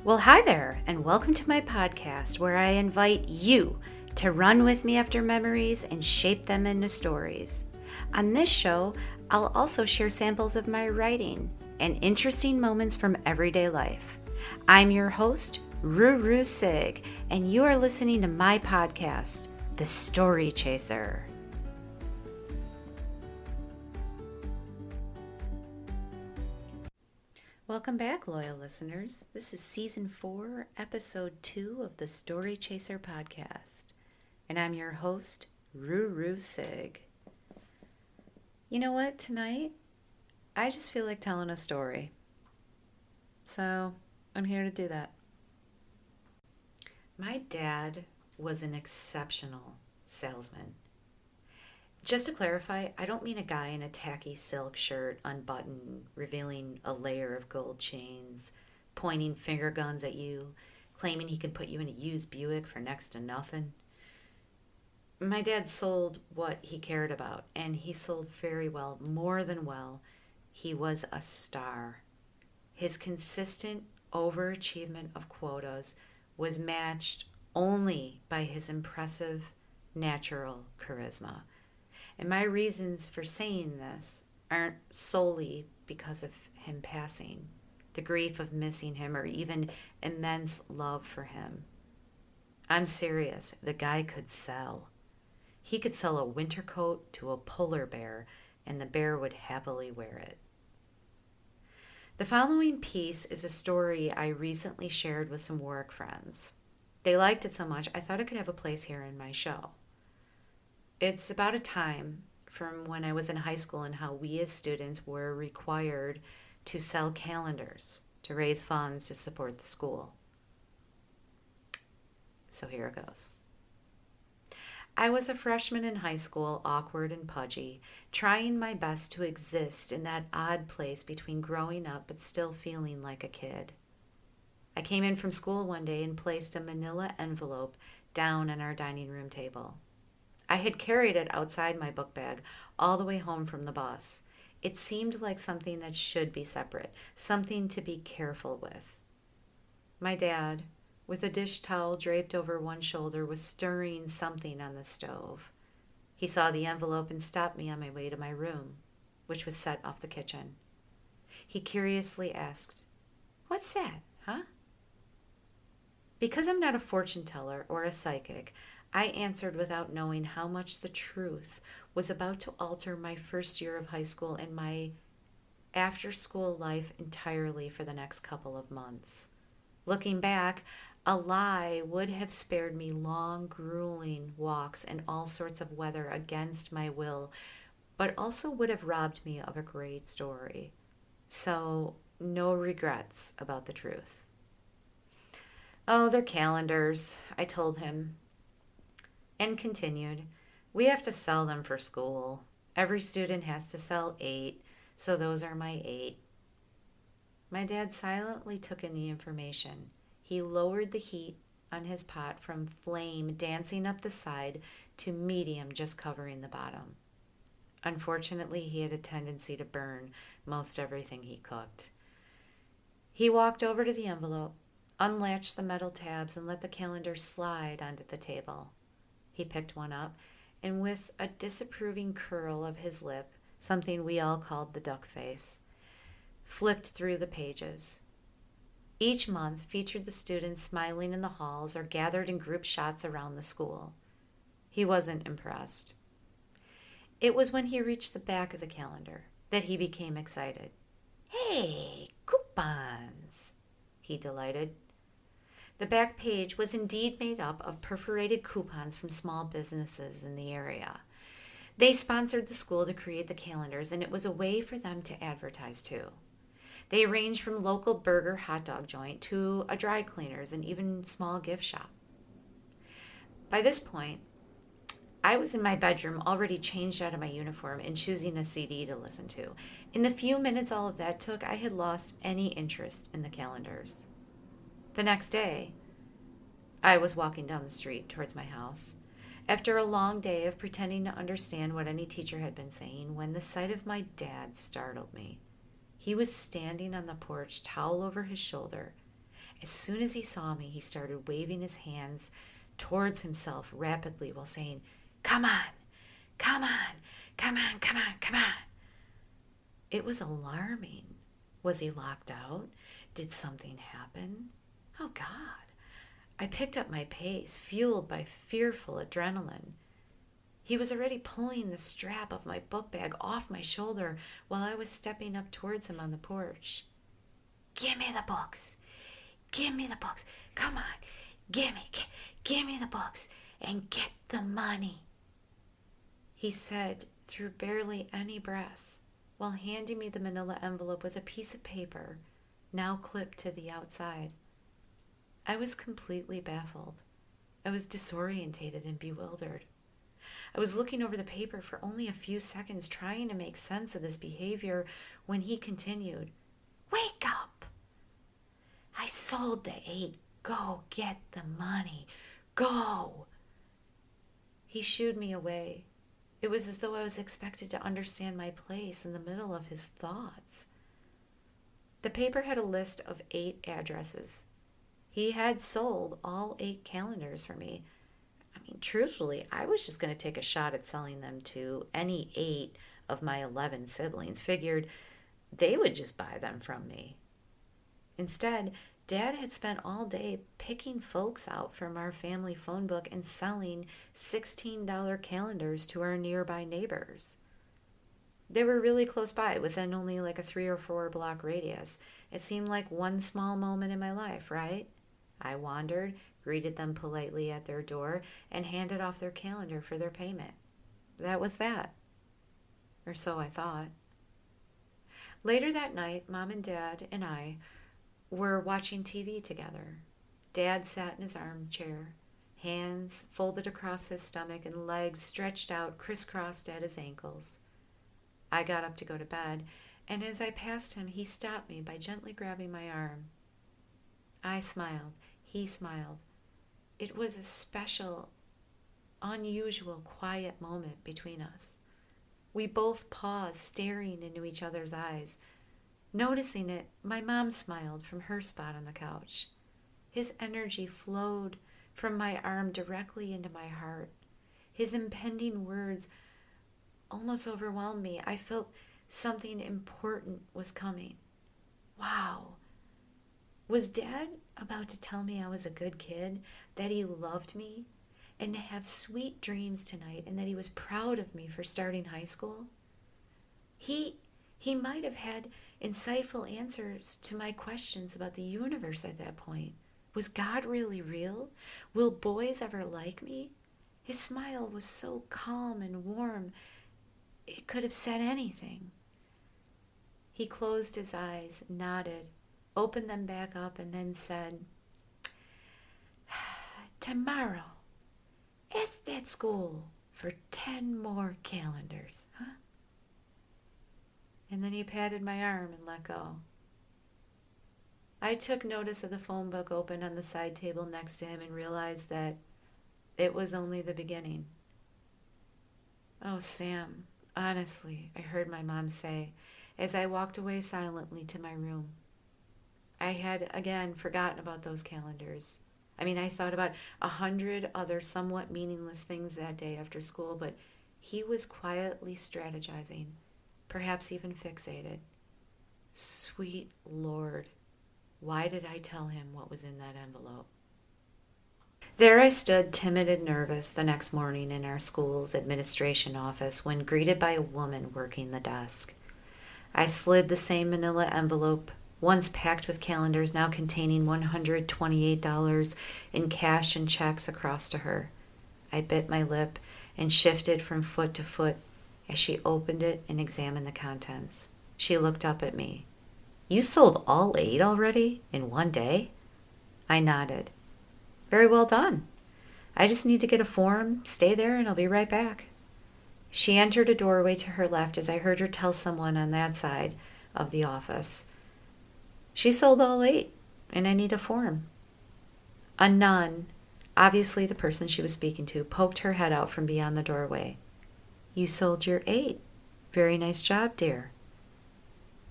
Well, hi there, and welcome to my podcast where I invite you to run with me after memories and shape them into stories. On this show, I'll also share samples of my writing and interesting moments from everyday life. I'm your host, rooroosig, and you are listening to my podcast, The Story Chaser. Welcome back, loyal listeners. This is Season 4, Episode 2 of the Story Chaser podcast. And I'm your host, rooroosig. You know what, tonight, I just feel like telling a story. So, I'm here to do that. My dad was an exceptional salesman. Just to clarify, I don't mean a guy in a tacky silk shirt, unbuttoned, revealing a layer of gold chains, pointing finger guns at you, claiming he can put you in a used Buick for next to nothing. My dad sold what he cared about, and he sold very well, more than well. He was a star. His consistent overachievement of quotas was matched only by his impressive natural charisma. And my reasons for saying this aren't solely because of him passing, the grief of missing him, or even immense love for him. I'm serious. The guy could sell. He could sell a winter coat to a polar bear, and the bear would happily wear it. The following piece is a story I recently shared with some work friends. They liked it so much, I thought it could have a place here in my show. It's about a time from when I was in high school and how we as students were required to sell calendars to raise funds to support the school. So here it goes. I was a freshman in high school, awkward and pudgy, trying my best to exist in that odd place between growing up but still feeling like a kid. I came in from school one day and placed a manila envelope down on our dining room table. I had carried it outside my book bag all the way home from the bus. It seemed like something that should be separate, something to be careful with. My dad, with a dish towel draped over one shoulder, was stirring something on the stove. He saw the envelope and stopped me on my way to my room, which was set off the kitchen. He curiously asked, "What's that, huh?" Because I'm not a fortune teller or a psychic, I answered without knowing how much the truth was about to alter my first year of high school and my after-school life entirely for the next couple of months. Looking back, a lie would have spared me long, grueling walks and all sorts of weather against my will, but also would have robbed me of a great story. So, no regrets about the truth. "Oh, they're calendars," I told him, and continued, "We have to sell them for school. Every student has to sell 8, so those are my 8. My dad silently took in the information. He lowered the heat on his pot from flame dancing up the side to medium just covering the bottom. Unfortunately, he had a tendency to burn most everything he cooked. He walked over to the envelope, unlatched the metal tabs, and let the calendar slide onto the table. He picked one up, and with a disapproving curl of his lip, something we all called the duck face, flipped through the pages. Each month featured the students smiling in the halls or gathered in group shots around the school. He wasn't impressed. It was when he reached the back of the calendar that he became excited. "Hey, coupons," he delighted. The back page was indeed made up of perforated coupons from small businesses in the area. They sponsored the school to create the calendars, and it was a way for them to advertise too. They ranged from local burger hot dog joint to a dry cleaners and even small gift shop. By this point, I was in my bedroom, already changed out of my uniform and choosing a CD to listen to. In the few minutes all of that took, I had lost any interest in the calendars. The next day, I was walking down the street towards my house, after a long day of pretending to understand what any teacher had been saying, when the sight of my dad startled me. He was standing on the porch, towel over his shoulder, As soon as he saw me, he started waving his hands towards himself rapidly while saying, "Come on, come on, come on, come on, come on." It was alarming. Was he locked out? Did something happen? Oh, God. I picked up my pace, fueled by fearful adrenaline. He was already pulling the strap of my book bag off my shoulder while I was stepping up towards him on the porch. "Give me the books. Give me the books. Come on. Give me the books and get the money," he said through barely any breath, while handing me the manila envelope with a piece of paper now clipped to the outside. I was completely baffled. I was disorientated and bewildered. I was looking over the paper for only a few seconds, trying to make sense of this behavior, when he continued, "Wake up! I sold the 8. Go get the money. Go!" He shooed me away. It was as though I was expected to understand my place in the middle of his thoughts. The paper had a list of 8 addresses. He had sold all 8 calendars for me. I mean, truthfully, I was just going to take a shot at selling them to any 8 of my 11 siblings. Figured they would just buy them from me. Instead, Dad had spent all day picking folks out from our family phone book and selling $16 calendars to our nearby neighbors. They were really close by, within only like a 3 or 4 block radius. It seemed like one small moment in my life, right? I wandered, greeted them politely at their door, and handed off their calendar for their payment. That was that. Or so I thought. Later that night, Mom and Dad and I were watching TV together. Dad sat in his armchair, hands folded across his stomach and legs stretched out crisscrossed at his ankles. I got up to go to bed, and as I passed him, he stopped me by gently grabbing my arm. I smiled. He smiled. It was a special, unusual, quiet moment between us. We both paused, staring into each other's eyes. Noticing it, my mom smiled from her spot on the couch. His energy flowed from my arm directly into my heart. His impending words almost overwhelmed me. I felt something important was coming. Wow. Was Dad about to tell me I was a good kid, that he loved me, and to have sweet dreams tonight, and that he was proud of me for starting high school? He might have had insightful answers to my questions about the universe at that point. Was God really real? Will boys ever like me? His smile was so calm and warm, it could have said anything. He closed his eyes, nodded, opened them back up, and then said, "Tomorrow, ask that school for 10 more calendars, huh?" And then he patted my arm and let go. I took notice of the phone book open on the side table next to him and realized that it was only the beginning. "Oh, Sam, honestly," I heard my mom say as I walked away silently to my room. I had again forgotten about those calendars. I thought about 100 other somewhat meaningless things that day after school, but he was quietly strategizing, perhaps even fixated. Sweet Lord, why did I tell him what was in that envelope? There I stood, timid and nervous, the next morning in our school's administration office when greeted by a woman working the desk. I slid the same manila envelope, once packed with calendars, now containing $128 in cash and checks, across to her. I bit my lip and shifted from foot to foot as she opened it and examined the contents. She looked up at me. "You sold all 8 already in one day?" I nodded. "Very well done. I just need to get a form, stay there, and I'll be right back." She entered a doorway to her left as I heard her tell someone on that side of the office, "She sold all 8, and I need a form." A nun, obviously the person she was speaking to, poked her head out from beyond the doorway. "You sold your 8. Very nice job, dear."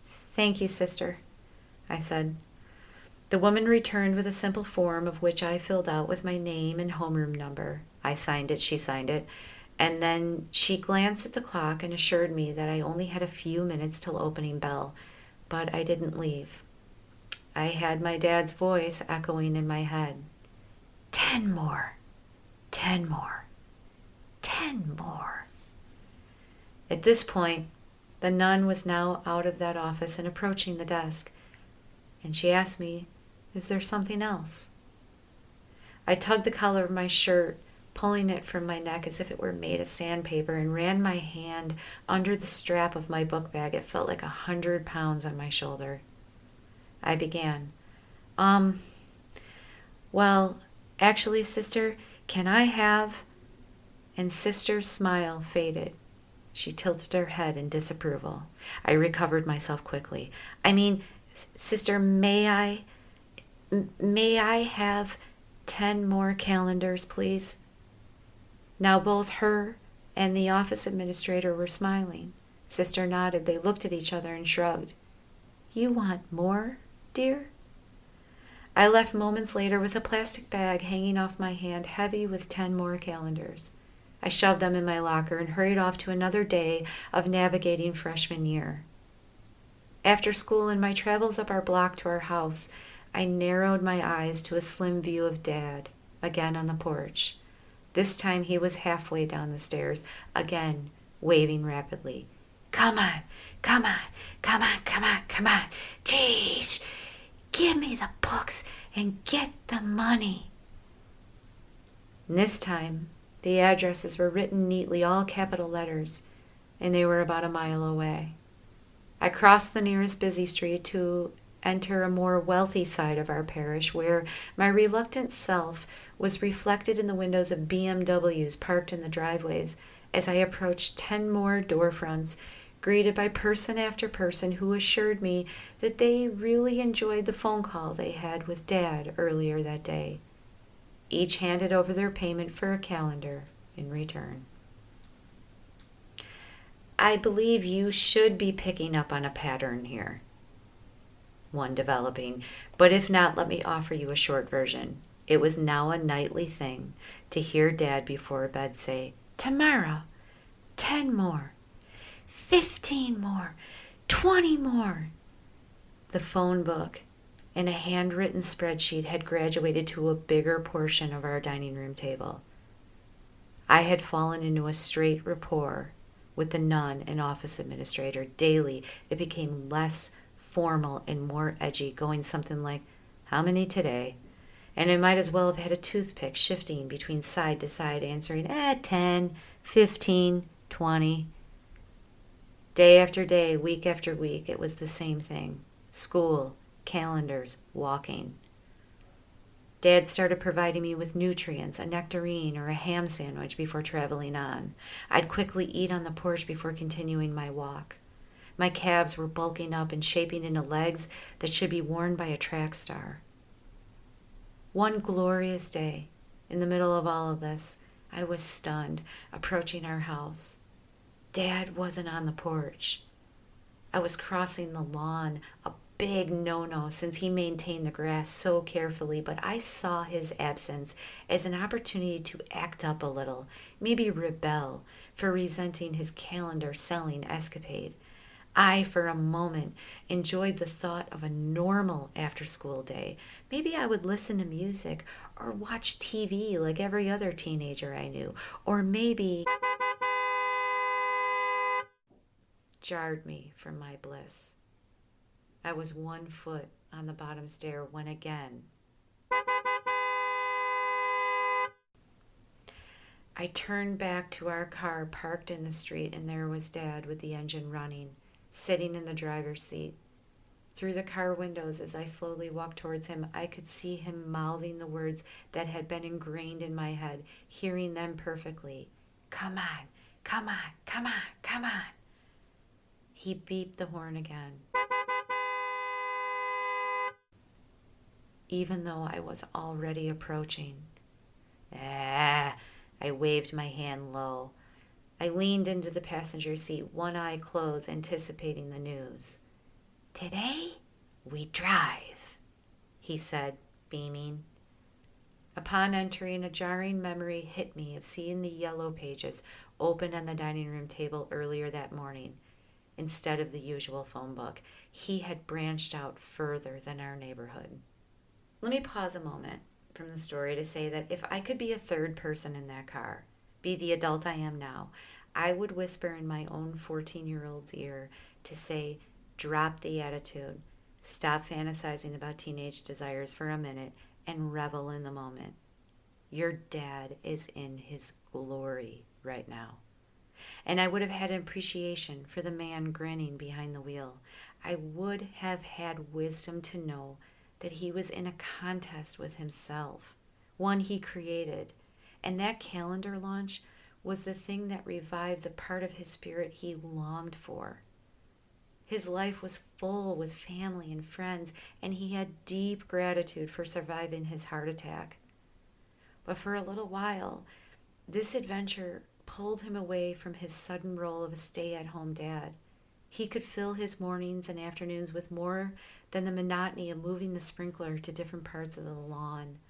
"Thank you, sister," I said. The woman returned with a simple form of which I filled out with my name and homeroom number. I signed it, she signed it, and then she glanced at the clock and assured me that I only had a few minutes till opening bell, but I didn't leave. I had my dad's voice echoing in my head. 10 more, 10 more, 10 more. At this point, the nun was now out of that office and approaching the desk, and she asked me, "Is there something else?" I tugged the collar of my shirt, pulling it from my neck as if it were made of sandpaper, and ran my hand under the strap of my book bag. It felt like 100 pounds on my shoulder. I began, well, actually, sister, can I have... And sister's smile faded. She tilted her head in disapproval. I recovered myself quickly. I mean, sister, may I have 10 more calendars, please? Now both her and the office administrator were smiling. Sister nodded. They looked at each other and shrugged. You want more, dear? I left moments later with a plastic bag hanging off my hand, heavy with 10 more calendars. I shoved them in my locker and hurried off to another day of navigating freshman year. After school and my travels up our block to our house, I narrowed my eyes to a slim view of Dad, again on the porch. This time he was halfway down the stairs, again waving rapidly. Come on, come on, come on, come on, come on. Jeez, give me the books and get the money. And this time, the addresses were written neatly, all capital letters, and they were about a mile away. I crossed the nearest busy street to enter a more wealthy side of our parish, where my reluctant self was reflected in the windows of BMWs parked in the driveways as I approached 10 more door fronts, greeted by person after person who assured me that they really enjoyed the phone call they had with Dad earlier that day. Each handed over their payment for a calendar in return. I believe you should be picking up on a pattern here, one developing, but if not, let me offer you a short version. It was now a nightly thing to hear Dad before bed say, tomorrow, 10 more, 15 more, 20 more. The phone book and a handwritten spreadsheet had graduated to a bigger portion of our dining room table. I had fallen into a straight rapport with the nun and office administrator. Daily, it became less formal and more edgy, going something like, how many today? And I might as well have had a toothpick shifting between side to side, answering, 10, 15, 20. Day after day, week after week, it was the same thing. School, calendars, walking. Dad started providing me with nutrients, a nectarine or a ham sandwich before traveling on. I'd quickly eat on the porch before continuing my walk. My calves were bulking up and shaping into legs that should be worn by a track star. One glorious day, in the middle of all of this, I was stunned, approaching our house. Dad wasn't on the porch. I was crossing the lawn, a big no-no since he maintained the grass so carefully, but I saw his absence as an opportunity to act up a little, maybe rebel for resenting his calendar selling escapade. I, for a moment, enjoyed the thought of a normal after-school day. Maybe I would listen to music or watch TV like every other teenager I knew, or maybe jarred me from my bliss. I was 1 foot on the bottom stair when again I turned back to our car parked in the street, and there was Dad with the engine running, sitting in the driver's seat. Through the car windows, as I slowly walked towards him, I could see him mouthing the words that had been ingrained in my head, hearing them perfectly. Come on, come on, come on, come on. He beeped the horn again. Even though I was already approaching. I waved my hand low. I leaned into the passenger seat, one eye closed, anticipating the news. Today, we drive, he said, beaming. Upon entering, a jarring memory hit me of seeing the yellow pages open on the dining room table earlier that morning. Instead of the usual phone book, he had branched out further than our neighborhood. Let me pause a moment from the story to say that if I could be a third person in that car, be the adult I am now, I would whisper in my own 14-year-old's ear to say, drop the attitude, stop fantasizing about teenage desires for a minute, and revel in the moment. Your dad is in his glory right now. And I would have had an appreciation for the man grinning behind the wheel. I would have had wisdom to know that he was in a contest with himself, one he created. And that calendar launch was the thing that revived the part of his spirit he longed for. His life was full with family and friends, and he had deep gratitude for surviving his heart attack. But for a little while, this adventure pulled him away from his sudden role of a stay-at-home dad. He could fill his mornings and afternoons with more than the monotony of moving the sprinkler to different parts of the lawn,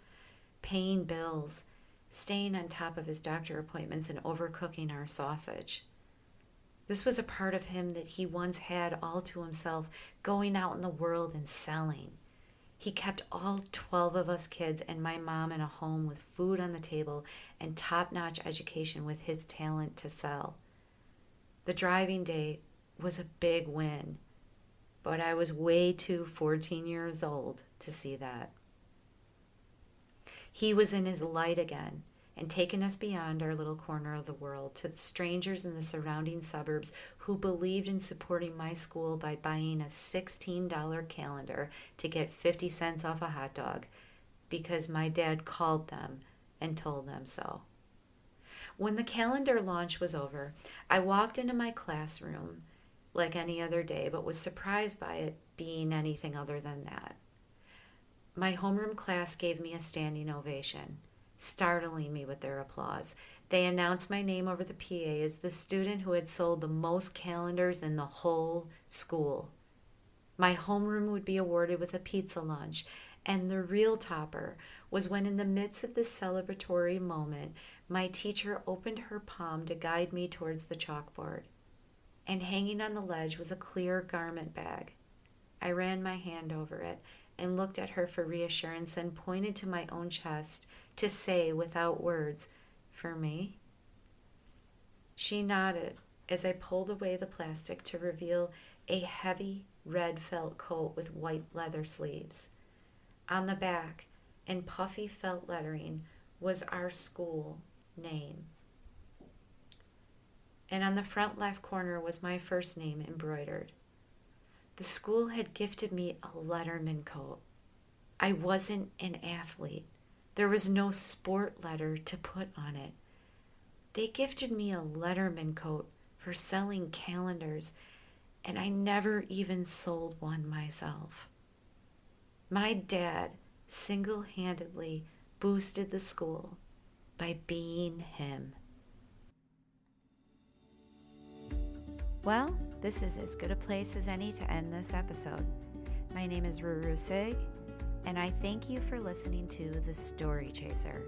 paying bills, staying on top of his doctor appointments, and overcooking our sausage. This was a part of him that he once had all to himself, going out in the world and selling. He kept all 12 of us kids and my mom in a home with food on the table and top-notch education with his talent to sell. The driving day was a big win, but I was way too 14 years old to see that. He was in his light again, and taken us beyond our little corner of the world to the strangers in the surrounding suburbs who believed in supporting my school by buying a $16 calendar to get 50 cents off a hot dog because my dad called them and told them so. When the calendar launch was over, I walked into my classroom like any other day, but was surprised by it being anything other than that. My homeroom class gave me a standing ovation, startling me with their applause. They announced my name over the PA as the student who had sold the most calendars in the whole school. My homeroom would be awarded with a pizza lunch, and the real topper was when, in the midst of this celebratory moment, my teacher opened her palm to guide me towards the chalkboard. And hanging on the ledge was a clear garment bag. I ran my hand over it and looked at her for reassurance and pointed to my own chest to say without words, "For me?" She nodded as I pulled away the plastic to reveal a heavy red felt coat with white leather sleeves. On the back, in puffy felt lettering, was our school name. And on the front left corner was my first name embroidered. The school had gifted me a Letterman coat. I wasn't an athlete. There was no sport letter to put on it. They gifted me a Letterman coat for selling calendars, and I never even sold one myself. My dad single-handedly boosted the school by being him. Well, this is as good a place as any to end this episode. My name is rooroosig, and I thank you for listening to The Story Chaser.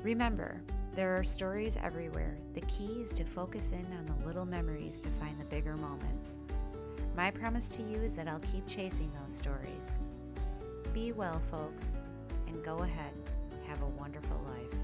Remember, there are stories everywhere. The key is to focus in on the little memories to find the bigger moments. My promise to you is that I'll keep chasing those stories. Be well, folks, and go ahead. Have a wonderful life.